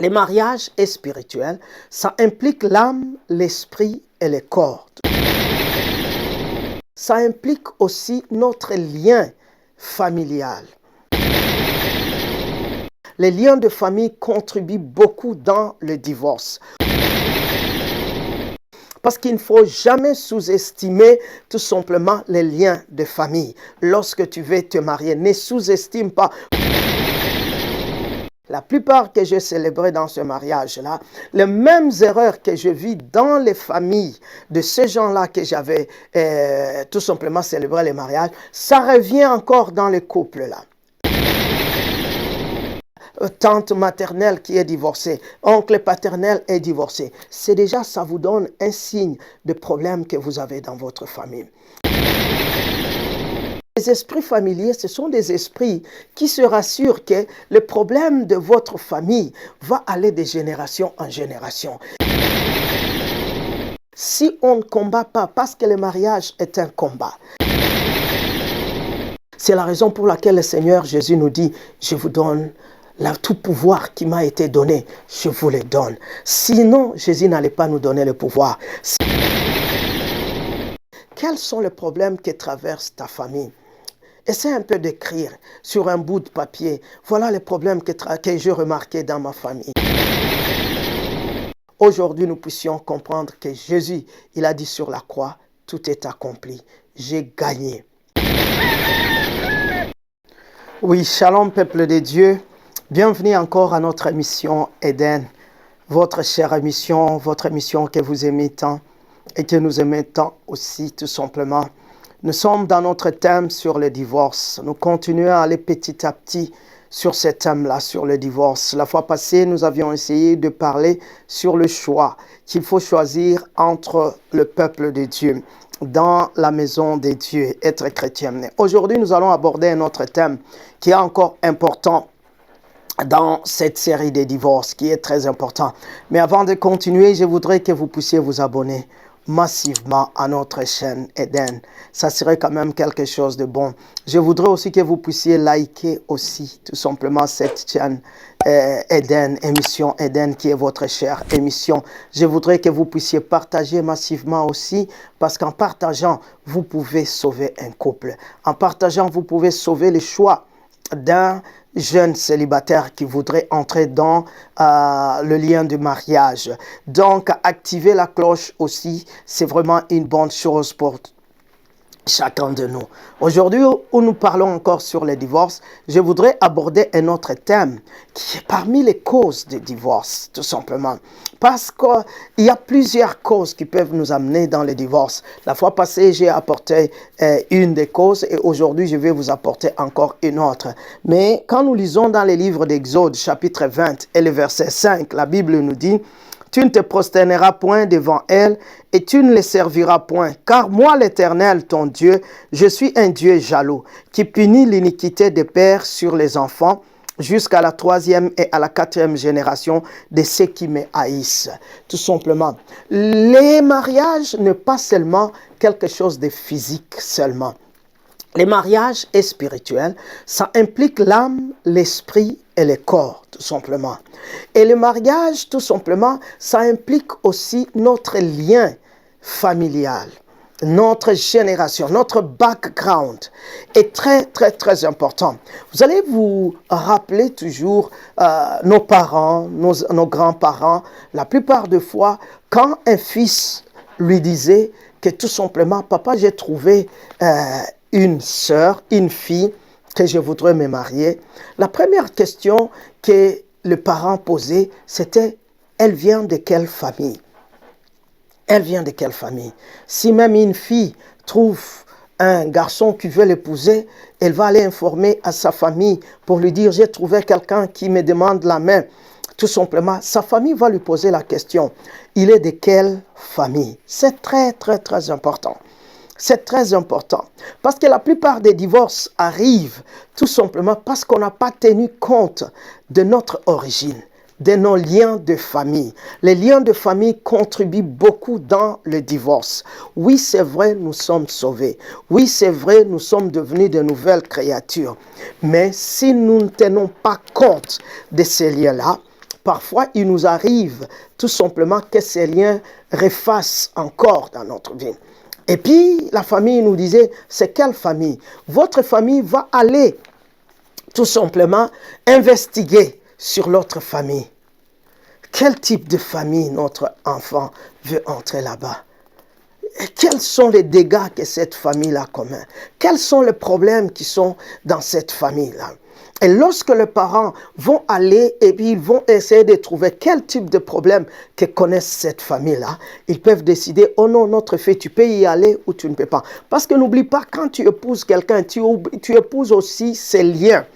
Le mariage est spirituel, ça implique l'âme, l'esprit et le corps. Ça implique aussi notre lien familial. Les liens de famille contribuent beaucoup dans le divorce. Parce qu'il ne faut jamais sous-estimer tout simplement les liens de famille. Lorsque tu veux te marier, ne sous-estime pas. La plupart que j'ai célébrées dans ce mariage-là, les mêmes erreurs que je vis dans les familles de ces gens-là que j'avais tout simplement célébré les mariages, ça revient encore dans les couples-là. Tante maternelle qui est divorcée, oncle paternel est divorcé. C'est déjà, ça vous donne un signe de problème que vous avez dans votre famille. Les esprits familiers, ce sont des esprits qui se rassurent que le problème de votre famille va aller de génération en génération. Si on ne combat pas, parce que le mariage est un combat, c'est la raison pour laquelle le Seigneur Jésus nous dit, je vous donne tout pouvoir qui m'a été donné, je vous le donne. Sinon, Jésus n'allait pas nous donner le pouvoir. Quels sont les problèmes que traverse ta famille? Essaie un peu d'écrire sur un bout de papier. Voilà les problèmes que j'ai remarqués dans ma famille. Aujourd'hui, nous puissions comprendre que Jésus, il a dit sur la croix, tout est accompli. J'ai gagné. Oui, shalom peuple de Dieu. Bienvenue encore à notre émission Eden. Votre chère émission, votre émission que vous aimez tant et que nous aimons tant aussi tout simplement. Nous sommes dans notre thème sur le divorce. Nous continuons à aller petit à petit sur ce thème-là, sur le divorce. La fois passée, nous avions essayé de parler sur le choix qu'il faut choisir entre le peuple de Dieu dans la maison de Dieu, être chrétien. Aujourd'hui, nous allons aborder un autre thème qui est encore important dans cette série de divorces, qui est très important. Mais avant de continuer, je voudrais que vous puissiez vous abonner massivement à notre chaîne Eden. Ça serait quand même quelque chose de bon. Je voudrais aussi que vous puissiez liker aussi tout simplement cette chaîne Eden, émission Eden, qui est votre chère émission. Je voudrais que vous puissiez partager massivement aussi, parce qu'en partageant, vous pouvez sauver un couple. En partageant, vous pouvez sauver le choix d'un jeune célibataire qui voudrait entrer dans le lien du mariage. Donc, activer la cloche aussi, c'est vraiment une bonne chose pour chacun de nous. Aujourd'hui, où nous parlons encore sur le divorce, je voudrais aborder un autre thème qui est parmi les causes du divorce, tout simplement. Parce qu'il y a plusieurs causes qui peuvent nous amener dans le divorce. La fois passée, j'ai apporté une des causes et aujourd'hui, je vais vous apporter encore une autre. Mais quand nous lisons dans les livres d'Exode, chapitre 20 et le verset 5, la Bible nous dit: tu ne te prosterneras point devant elle, et tu ne les serviras point. Car moi, l'Éternel, ton Dieu, je suis un Dieu jaloux, qui punit l'iniquité des pères sur les enfants, jusqu'à la 3e et à la 4e génération de ceux qui me haïssent. Tout simplement. Les mariages n'est pas seulement quelque chose de physique seulement. Le mariage est spirituel, ça implique l'âme, l'esprit et le corps, tout simplement. Et le mariage, tout simplement, ça implique aussi notre lien familial, notre génération, notre background est très, très, très important. Vous allez vous rappeler toujours nos parents, nos grands-parents. La plupart des fois, quand un fils lui disait que tout simplement, papa, j'ai trouvé une sœur, une fille que je voudrais me marier. La première question que le parent posait, c'était: elle vient de quelle famille? Elle vient de quelle famille? Si même une fille trouve un garçon qui veut l'épouser, elle va aller informer à sa famille pour lui dire: j'ai trouvé quelqu'un qui me demande la main. Tout simplement, sa famille va lui poser la question: il est de quelle famille? C'est très, très, très important. C'est très important parce que la plupart des divorces arrivent tout simplement parce qu'on n'a pas tenu compte de notre origine, de nos liens de famille. Les liens de famille contribuent beaucoup dans le divorce. Oui, c'est vrai, nous sommes sauvés. Oui, c'est vrai, nous sommes devenus de nouvelles créatures. Mais si nous ne tenons pas compte de ces liens-là, parfois, il nous arrive tout simplement que ces liens refassent encore dans notre vie. Et puis, la famille nous disait, c'est quelle famille? Votre famille va aller tout simplement investiguer sur l'autre famille. Quel type de famille notre enfant veut entrer là-bas? Quels sont les dégâts que cette famille-là commet? Quels sont les problèmes qui sont dans cette famille-là? Et lorsque les parents vont aller et puis ils vont essayer de trouver quel type de problème que connaissent cette famille-là, ils peuvent décider, oh non, notre fille, tu peux y aller ou tu ne peux pas. Parce que n'oublie pas, quand tu épouses quelqu'un, tu épouses aussi ses liens.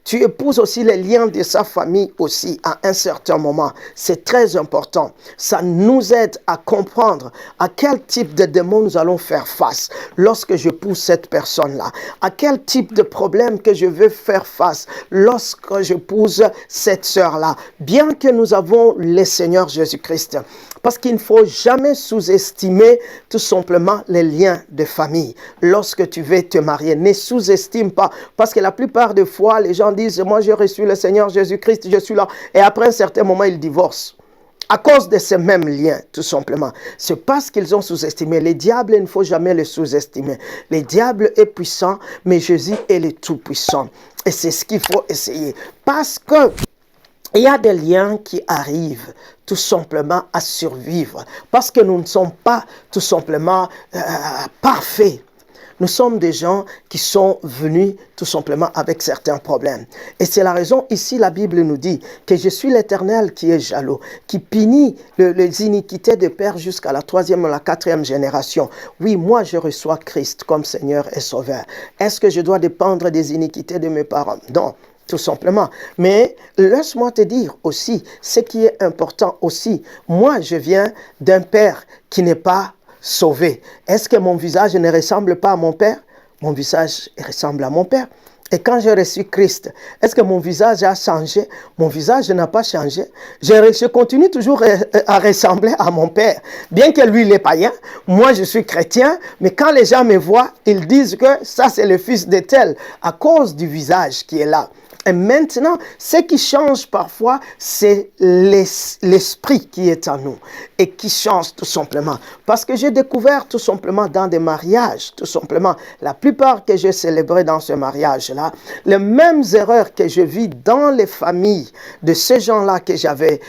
Tu épouses aussi les liens de sa famille aussi à un certain moment. C'est très important. Ça nous aide à comprendre à quel type de démon nous allons faire face lorsque j'épouse cette personne-là. À quel type de problème que je veux faire face lorsque j'épouse cette sœur-là. Bien que nous avons le Seigneur Jésus-Christ. Parce qu'il ne faut jamais sous-estimer tout simplement les liens de famille. Lorsque tu veux te marier, ne sous-estime pas. Parce que la plupart des fois, les gens disent, moi j'ai reçu le Seigneur Jésus-Christ, je suis là. Et après un certain moment, ils divorcent. À cause de ces mêmes liens, tout simplement. C'est parce qu'ils ont sous-estimé. Les diables, il ne faut jamais les sous-estimer. Le diable est puissant, mais Jésus est le tout-puissant. Et c'est ce qu'il faut essayer. Parce que il y a des liens qui arrivent tout simplement à survivre. Parce que nous ne sommes pas tout simplement parfaits. Nous sommes des gens qui sont venus tout simplement avec certains problèmes. Et c'est la raison, ici, la Bible nous dit que je suis l'Éternel qui est jaloux, qui punit les iniquités des pères jusqu'à la 3e ou la 4e génération. Oui, moi, je reçois Christ comme Seigneur et Sauveur. Est-ce que je dois dépendre des iniquités de mes parents? Non. Tout simplement. Mais laisse-moi te dire aussi, ce qui est important aussi, moi je viens d'un père qui n'est pas sauvé. Est-ce que mon visage ne ressemble pas à mon père? Mon visage ressemble à mon père. Et quand j'ai reçu Christ, est-ce que mon visage a changé? Mon visage n'a pas changé. Je continue toujours à ressembler à mon père. Bien que lui, il est païen, moi, je suis chrétien. Mais quand les gens me voient, ils disent que ça, c'est le fils de tel, à cause du visage qui est là. Et maintenant, ce qui change parfois, c'est l'esprit qui est en nous et qui change tout simplement. Parce que j'ai découvert tout simplement dans des mariages, tout simplement, la plupart que j'ai célébrés dans ce mariage-là, les mêmes erreurs que je vis dans les familles de ces gens-là que j'avais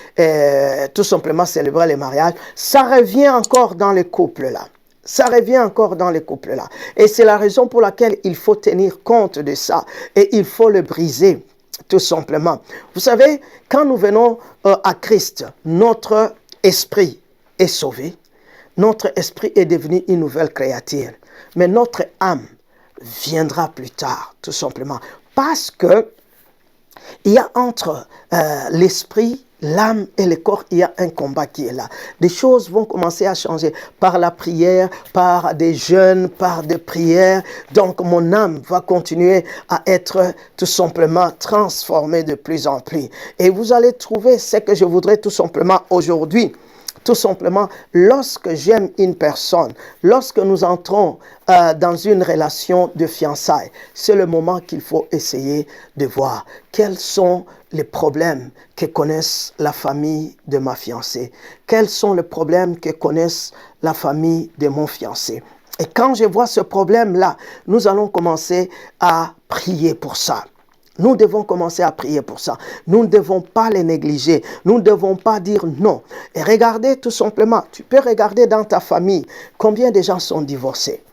tout simplement célébré les mariages, ça revient encore dans les couples-là. Ça revient encore dans les couples-là. Et c'est la raison pour laquelle il faut tenir compte de ça. Et il faut le briser, tout simplement. Vous savez, quand nous venons à Christ, notre esprit est sauvé. Notre esprit est devenu une nouvelle créature. Mais notre âme viendra plus tard, tout simplement. Parce que il y a entre l'esprit, l'âme et le corps, il y a un combat qui est là. Des choses vont commencer à changer par la prière, par des jeûnes, par des prières. Donc mon âme va continuer à être tout simplement transformée de plus en plus. Et vous allez trouver ce que je voudrais tout simplement aujourd'hui. Tout simplement, lorsque j'aime une personne, lorsque nous entrons dans une relation de fiançailles, c'est le moment qu'il faut essayer de voir quels sont les problèmes que connaissent la famille de ma fiancée, quels sont les problèmes que connaissent la famille de mon fiancé. Et quand je vois ce problème-là, nous allons commencer à prier pour ça. Nous devons commencer à prier pour ça. Nous ne devons pas les négliger. Nous ne devons pas dire non. Et regardez tout simplement, tu peux regarder dans ta famille combien de gens sont divorcés.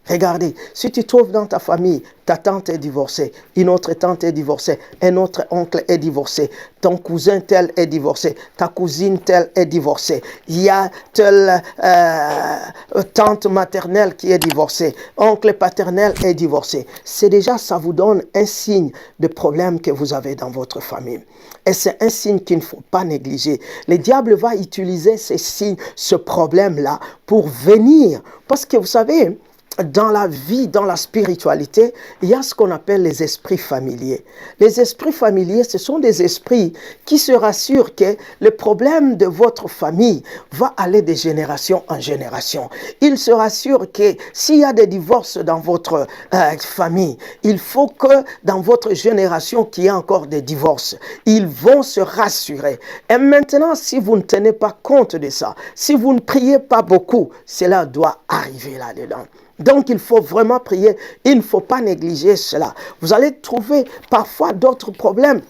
Regardez, si tu trouves dans ta famille, ta tante est divorcée, une autre tante est divorcée, un autre oncle est divorcé, ton cousin tel est divorcé, ta cousine telle est divorcée, il y a telle tante maternelle qui est divorcée, oncle paternel est divorcé. C'est déjà, ça vous donne un signe de problème que vous avez dans votre famille. Et c'est un signe qu'il ne faut pas négliger. Le diable va utiliser ces signes, ce problème-là, pour venir. Parce que vous savez, dans la vie, dans la spiritualité, il y a ce qu'on appelle les esprits familiers. Les esprits familiers, ce sont des esprits qui se rassurent que le problème de votre famille va aller de génération en génération. Ils se rassurent que s'il y a des divorces dans votre famille, il faut que dans votre génération qu'il y ait encore des divorces. Ils vont se rassurer. Et maintenant, si vous ne tenez pas compte de ça, si vous ne priez pas beaucoup, cela doit arriver là-dedans. Donc, il faut vraiment prier. Il ne faut pas négliger cela. Vous allez trouver parfois d'autres problèmes.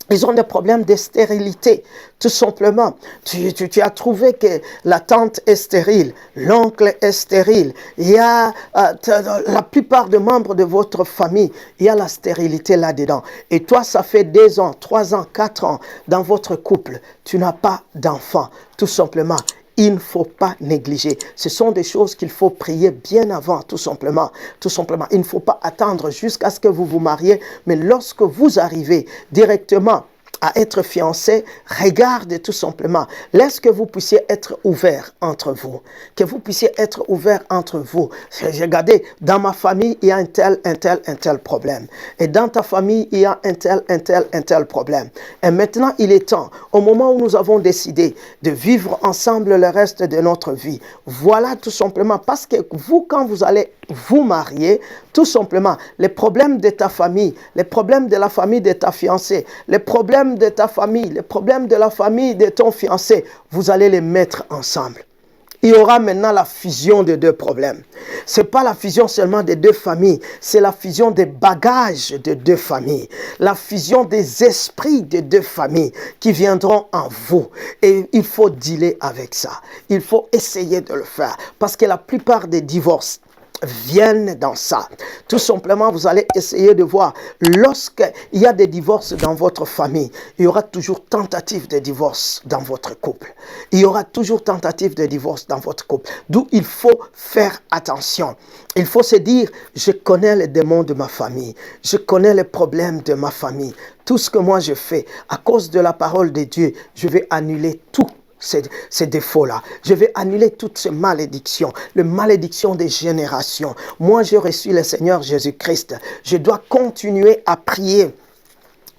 Ils ont des problèmes de stérilité, tout simplement. Tu as trouvé que la tante est stérile, l'oncle est stérile. Il y a la plupart des membres de votre famille, il y a la stérilité là-dedans. Et toi, ça fait 2 ans, 3 ans, 4 ans dans votre couple. Tu n'as pas d'enfant, tout simplement. Il ne faut pas négliger. Ce sont des choses qu'il faut prier bien avant, tout simplement. Tout simplement. Il ne faut pas attendre jusqu'à ce que vous vous mariez, mais lorsque vous arrivez directement à être fiancé, regardez tout simplement. Laisse que vous puissiez être ouvert entre vous. Que vous puissiez être ouvert entre vous. Regardez, dans ma famille, il y a un tel problème. Et dans ta famille, il y a un tel problème. Et maintenant, il est temps, au moment où nous avons décidé de vivre ensemble le reste de notre vie, voilà tout simplement, parce que vous, quand vous allez vous marier, tout simplement, les problèmes de ta famille, les problèmes de la famille de ta fiancée, les problèmes de ta famille, les problèmes de la famille de ton fiancé, vous allez les mettre ensemble. Il y aura maintenant la fusion de 2 problèmes. Ce n'est pas la fusion seulement des 2 familles, c'est la fusion des bagages de 2 familles, la fusion des esprits de 2 familles qui viendront en vous. Et il faut dealer avec ça. Il faut essayer de le faire parce que la plupart des divorces viennent dans ça. Tout simplement, vous allez essayer de voir, lorsqu'il y a des divorces dans votre famille, il y aura toujours tentative de divorce dans votre couple. Il y aura toujours tentative de divorce dans votre couple. D'où il faut faire attention. Il faut se dire, je connais les démons de ma famille. Je connais les problèmes de ma famille. Tout ce que moi je fais, à cause de la parole de Dieu, je vais annuler tout. Ces défauts-là. Je vais annuler toutes ces malédictions, les malédictions des générations. Moi, j'ai reçu le Seigneur Jésus-Christ. Je dois continuer à prier.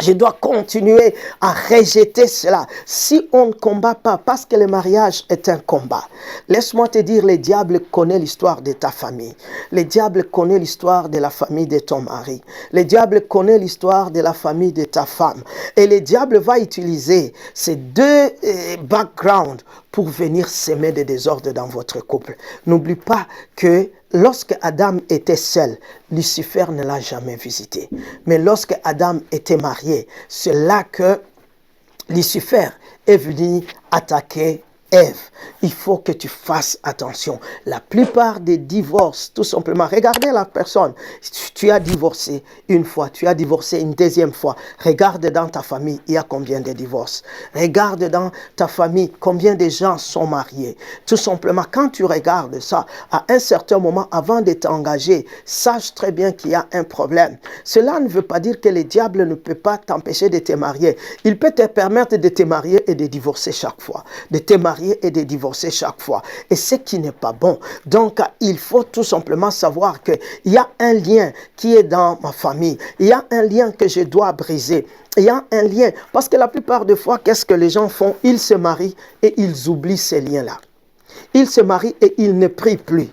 Je dois continuer à rejeter cela. Si on ne combat pas, parce que le mariage est un combat, laisse-moi te dire, le diable connaît l'histoire de ta famille. Le diable connaît l'histoire de la famille de ton mari. Le diable connaît l'histoire de la famille de ta femme. Et le diable va utiliser ces 2 backgrounds pour venir semer des désordres dans votre couple. N'oublie pas que lorsque Adam était seul, Lucifer ne l'a jamais visité. Mais lorsque Adam était marié, c'est là que Lucifer est venu attaquer Ève. Il faut que tu fasses attention. La plupart des divorces, tout simplement, regardez la personne. Tu as divorcé une fois, tu as divorcé une 2e fois. Regarde dans ta famille, il y a combien de divorces. Regarde dans ta famille, combien de gens sont mariés. Tout simplement, quand tu regardes ça, à un certain moment, avant de t'engager, sache très bien qu'il y a un problème. Cela ne veut pas dire que le diable ne peut pas t'empêcher de te marier. Il peut te permettre de te marier et de divorcer chaque fois. De te marier et de divorcer chaque fois. Et ce qui n'est pas bon. Donc, il faut tout simplement savoir qu'il y a un lien qui est dans ma famille. Il y a un lien que je dois briser. Il y a un lien. Parce que la plupart des fois, qu'est-ce que les gens font? Ils se marient et ils oublient ces liens-là. Ils se marient et ils ne prient plus.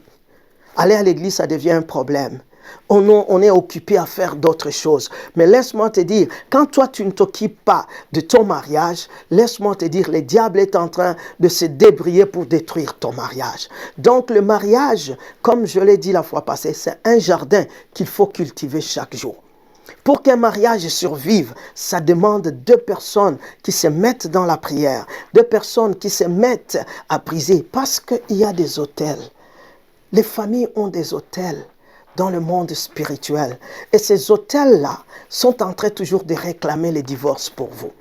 Aller à l'église, ça devient un problème. On est occupé à faire d'autres choses. Mais laisse-moi te dire, quand toi tu ne t'occupes pas de ton mariage, laisse-moi te dire, le diable est en train de se débrouiller pour détruire ton mariage. Donc le mariage, comme je l'ai dit la fois passée, c'est un jardin qu'il faut cultiver chaque jour. Pour qu'un mariage survive, ça demande 2 personnes qui se mettent dans la prière, 2 personnes qui se mettent à prier, parce qu'il y a des autels. Les familles ont des autels dans le monde spirituel. Et ces autels-là sont en train toujours de réclamer les divorces pour vous.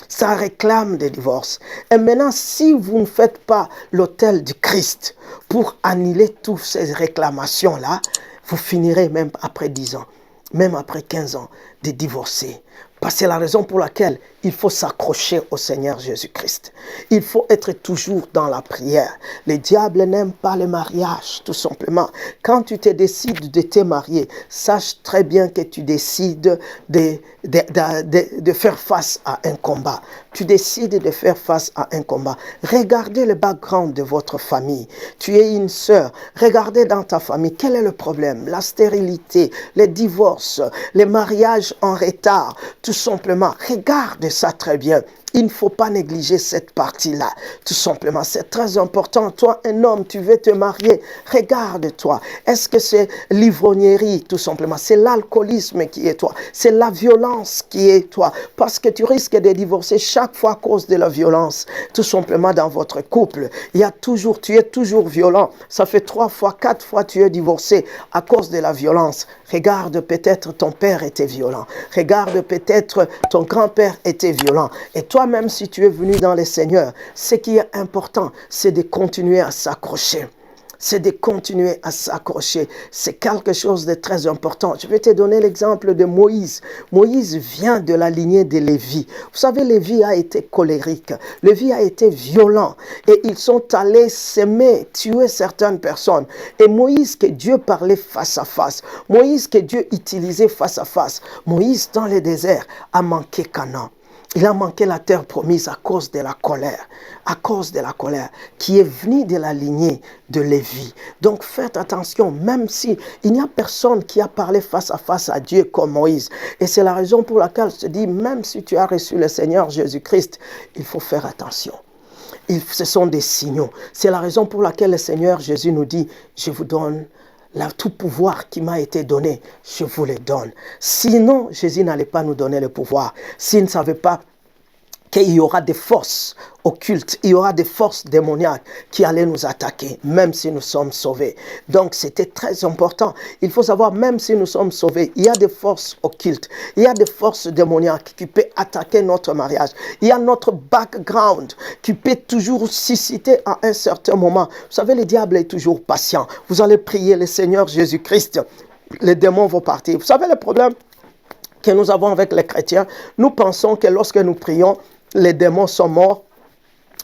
Ça réclame des divorces. Et maintenant, si vous ne faites pas l'autel du Christ pour annuler toutes ces réclamations-là, vous finirez même après 10 ans, même après 15 ans, de divorcer. Parce que c'est la raison pour laquelle il faut s'accrocher au Seigneur Jésus-Christ. Il faut être toujours dans la prière. Le diable n'aime pas le mariage, tout simplement. Quand tu te décides de te marier, sache très bien que tu décides de faire face à un combat. Tu décides de faire face à un combat. Regardez le background de votre famille. Tu es une sœur. Regardez dans ta famille, quel est le problème? La stérilité, les divorces, les mariages en retard, tout simplement. Regarde ça très bien. Il ne faut pas négliger cette partie-là, tout simplement. C'est très important. Toi, un homme, tu veux te marier. Regarde-toi. Est-ce que c'est l'ivrognerie, tout simplement? C'est l'alcoolisme qui est toi. C'est la violence qui est toi. Parce que tu risques de divorcer chaque fois à cause de la violence, tout simplement dans votre couple. Tu es toujours violent. Ça fait 3 fois, 4 fois tu es divorcé à cause de la violence. Regarde, peut-être ton père était violent. Regarde, peut-être ton grand-père était violent. Et toi, même si tu es venu dans le Seigneur, ce qui est important, c'est de continuer à s'accrocher. C'est de continuer à s'accrocher. C'est quelque chose de très important. Je vais te donner l'exemple de Moïse. Moïse vient de la lignée de Lévi. Vous savez, Lévi a été colérique. Lévi a été violent. Et ils sont allés s'aimer, tuer certaines personnes. Et Moïse, que Dieu parlait face à face. Moïse, que Dieu utilisait face à face. Moïse, dans le désert, a manqué Canaan. Il a manqué la terre promise à cause de la colère. À cause de la colère qui est venue de la lignée de Lévi. Donc faites attention, même si il n'y a personne qui a parlé face à face à Dieu comme Moïse. Et c'est la raison pour laquelle je te dis, même si tu as reçu le Seigneur Jésus-Christ, il faut faire attention. Ce sont des signaux. C'est la raison pour laquelle le Seigneur Jésus nous dit, je vous donne tout pouvoir qui m'a été donné, je vous le donne. Sinon, Jésus n'allait pas nous donner le pouvoir. S'il ne savait pas qu'il y aura des forces occultes, il y aura des forces démoniaques qui allaient nous attaquer, même si nous sommes sauvés. Donc, c'était très important. Il faut savoir, même si nous sommes sauvés, il y a des forces occultes, il y a des forces démoniaques qui peuvent attaquer notre mariage. Il y a notre background qui peut toujours susciter à un certain moment. Vous savez, le diable est toujours patient. Vous allez prier le Seigneur Jésus-Christ, les démons vont partir. Vous savez le problème que nous avons avec les chrétiens? Nous pensons que lorsque nous prions, les démons sont morts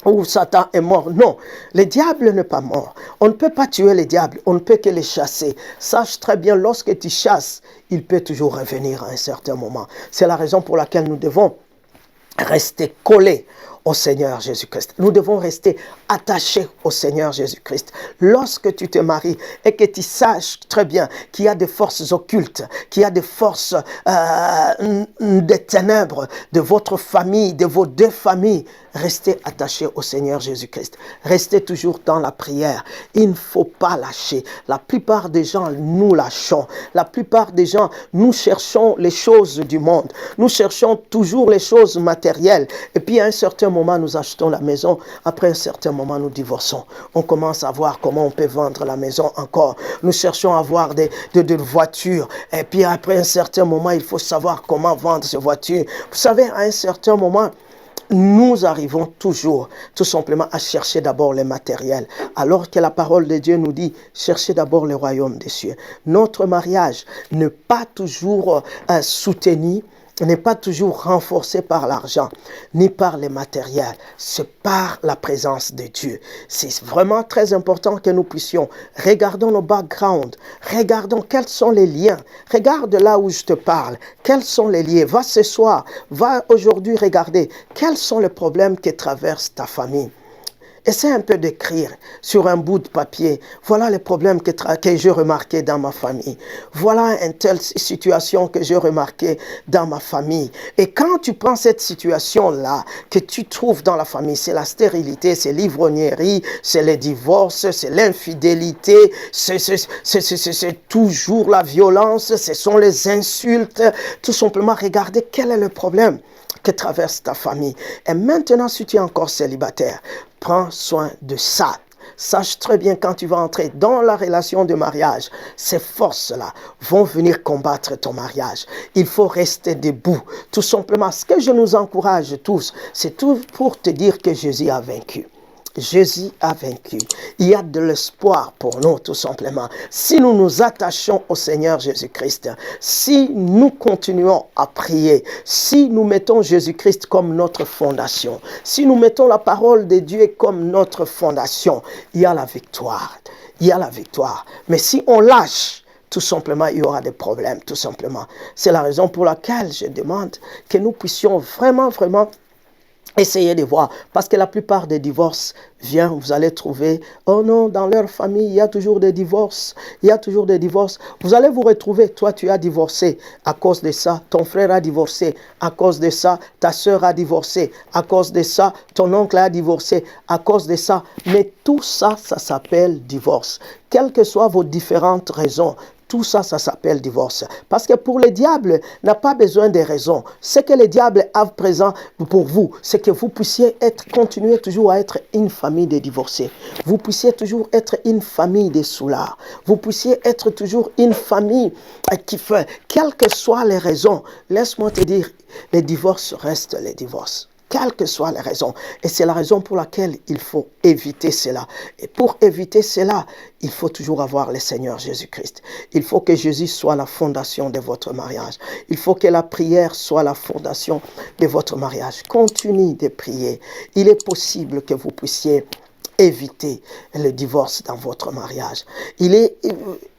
ou Satan est mort. Non, le diable n'est pas mort. On ne peut pas tuer le diable, on ne peut que le chasser. Sache très bien, lorsque tu chasses, il peut toujours revenir à un certain moment. C'est la raison pour laquelle nous devons rester collés au Seigneur Jésus-Christ. Nous devons rester attachés au Seigneur Jésus-Christ. Lorsque tu te maries et que tu saches très bien qu'il y a des forces occultes, qu'il y a des forces des ténèbres de votre famille, de vos 2 familles, restez attachés au Seigneur Jésus-Christ. Restez toujours dans la prière. Il ne faut pas lâcher. La plupart des gens, nous lâchons. La plupart des gens, nous cherchons les choses du monde. Nous cherchons toujours les choses matérielles. Et puis à un certain moment, nous achetons la maison. Après un certain moment, nous divorçons. On commence à voir comment on peut vendre la maison encore. Nous cherchons à avoir des voitures. Et puis après un certain moment, il faut savoir comment vendre ces voitures. Vous savez, à un certain moment, nous arrivons toujours, tout simplement, à chercher d'abord les matériels. Alors que la parole de Dieu nous dit, cherchez d'abord le royaume des cieux. Notre mariage n'est pas toujours soutenu, n'est pas toujours renforcé par l'argent, ni par les matériels. C'est par la présence de Dieu. C'est vraiment très important que nous puissions regarder nos backgrounds, regardons quels sont les liens. Regarde là où je te parle, quels sont les liens. Va ce soir, va aujourd'hui regarder quels sont les problèmes que traverse ta famille. Essaie un peu d'écrire sur un bout de papier. Voilà les problèmes que j'ai remarqués dans ma famille. Voilà une telle situation que j'ai remarquée dans ma famille. Et quand tu prends cette situation-là que tu trouves dans la famille, c'est la stérilité, c'est l'ivrognerie, c'est les divorces, c'est l'infidélité, c'est toujours la violence, ce sont les insultes. Tout simplement, regardez quel est le problème que traverse ta famille. Et maintenant, si tu es encore célibataire, prends soin de ça. Sache très bien quand tu vas entrer dans la relation de mariage, ces forces-là vont venir combattre ton mariage. Il faut rester debout. Tout simplement, ce que je nous encourage tous, c'est tout pour te dire que Jésus a vaincu. Jésus a vaincu. Il y a de l'espoir pour nous, tout simplement. Si nous nous attachons au Seigneur Jésus-Christ, si nous continuons à prier, si nous mettons Jésus-Christ comme notre fondation, si nous mettons la parole de Dieu comme notre fondation, il y a la victoire. Il y a la victoire. Mais si on lâche, tout simplement, il y aura des problèmes, tout simplement. C'est la raison pour laquelle je demande que nous puissions vraiment essayez de voir, parce que la plupart des divorces vous allez trouver, oh non, dans leur famille, il y a toujours des divorces, il y a toujours des divorces. Vous allez vous retrouver, toi tu as divorcé à cause de ça, ton frère a divorcé à cause de ça, ta soeur a divorcé à cause de ça, ton oncle a divorcé à cause de ça. Mais tout ça, ça s'appelle divorce. Quelles que soient vos différentes raisons, tout ça, ça s'appelle divorce. Parce que pour le diable, n'a pas besoin de raisons. Ce que le diable a présent pour vous, c'est que vous puissiez continuer toujours à être une famille de divorcés. Vous puissiez toujours être une famille de soulards. Vous puissiez être toujours une famille qui fait, quelles que soient les raisons, laisse-moi te dire, les divorces restent les divorces. Quelles que soient les raisons. Et c'est la raison pour laquelle il faut éviter cela. Et pour éviter cela, il faut toujours avoir le Seigneur Jésus-Christ. Il faut que Jésus soit la fondation de votre mariage. Il faut que la prière soit la fondation de votre mariage. Continuez de prier. Il est possible que vous puissiez éviter le divorce dans votre mariage. Il est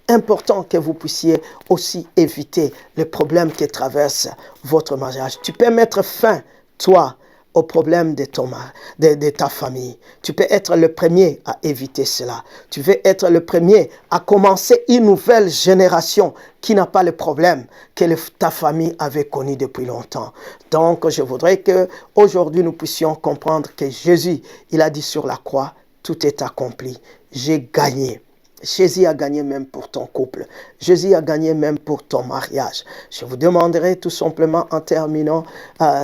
important que vous puissiez aussi éviter les problèmes qui traversent votre mariage. Tu peux mettre fin, toi, au problème de ta famille. Tu peux être le premier à éviter cela. Tu veux être le premier à commencer une nouvelle génération qui n'a pas le problème que ta famille avait connu depuis longtemps. Donc, je voudrais que aujourd'hui nous puissions comprendre que Jésus, il a dit sur la croix, tout est accompli. J'ai gagné. Jésus a gagné même pour ton couple. Jésus a gagné même pour ton mariage. Je vous demanderai tout simplement en terminant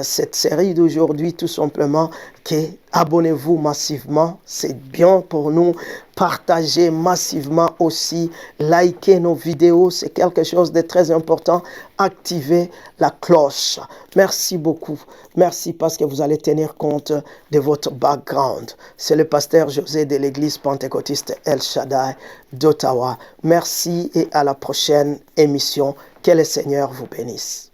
cette série d'aujourd'hui, tout simplement que abonnez-vous massivement. C'est bien pour nous. Partagez massivement aussi. Likez nos vidéos. C'est quelque chose de très important. Activez la cloche. Merci beaucoup. Merci parce que vous allez tenir compte de votre background. C'est le pasteur José de l'église pentecôtiste El Shaddai d'Ottawa. Merci et à la prochaine émission. Que le Seigneur vous bénisse.